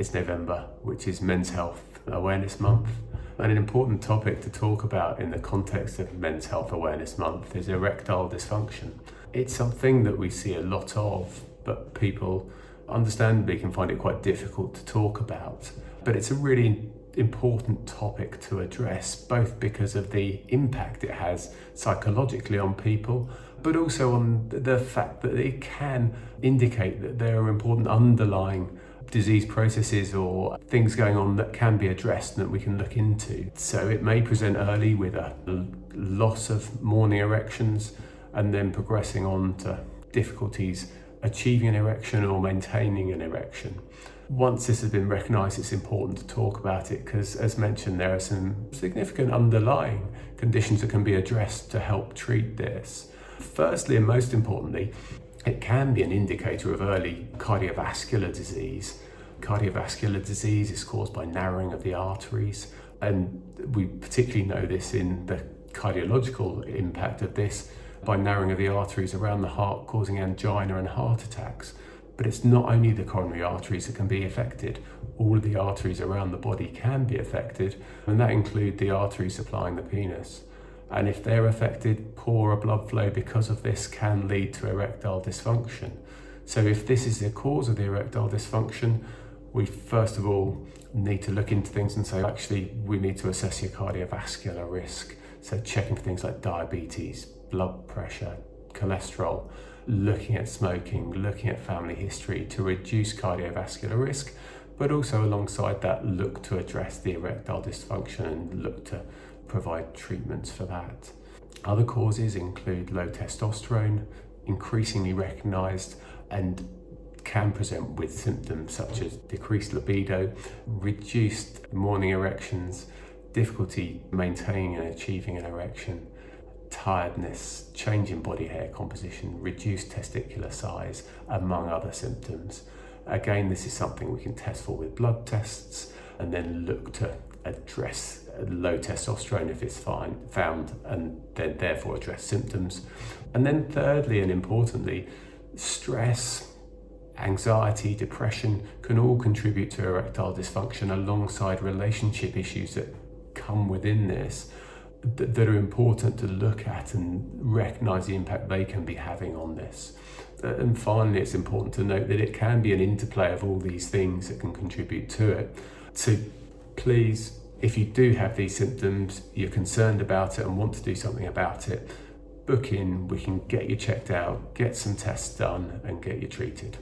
it's November, which is Men's Health Awareness Month. And an important topic to talk about in the context of Men's Health Awareness Month is erectile dysfunction. It's something that we see a lot of, but people understandably can find it quite difficult to talk about. But it's a really important topic to address, both because of the impact it has psychologically on people, but also on the fact that it can indicate that there are important underlying disease processes or things going on that can be addressed and that we can look into. So it may present early with a loss of morning erections and then progressing on to difficulties achieving an erection or maintaining an erection. Once this has been recognised, it's important to talk about it because, as mentioned, there are some significant underlying conditions that can be addressed to help treat this. Firstly, and most importantly, it can be an indicator of early cardiovascular disease. Cardiovascular disease is caused by narrowing of the arteries, and we particularly know this in the cardiological impact of this by narrowing of the arteries around the heart, causing angina and heart attacks. But it's not only the coronary arteries that can be affected. All of the arteries around the body can be affected, and that include the arteries supplying the penis. And if they're affected, poorer blood flow because of this can lead to erectile dysfunction. So if this is the cause of the erectile dysfunction, we first of all need to look into things and say, actually, we need to assess your cardiovascular risk. So checking for things like diabetes, blood pressure, cholesterol, looking at smoking, looking at family history to reduce cardiovascular risk, but also alongside that, look to address the erectile dysfunction and look to provide treatments for that. Other causes include low testosterone, increasingly recognised and can present with symptoms such as decreased libido, reduced morning erections, difficulty maintaining and achieving an erection, tiredness, change in body hair composition, reduced testicular size, among other symptoms. Again, this is something we can test for with blood tests and then look to address low testosterone if it's found, and then therefore address symptoms. And then thirdly and importantly, stress, anxiety, depression can all contribute to erectile dysfunction alongside relationship issues that come within this that are important to look at and recognise the impact they can be having on this. And finally, it's important to note that it can be an interplay of all these things that can contribute to it. So please, if you do have these symptoms, you're concerned about it and want to do something about it, book in, we can get you checked out, get some tests done and get you treated.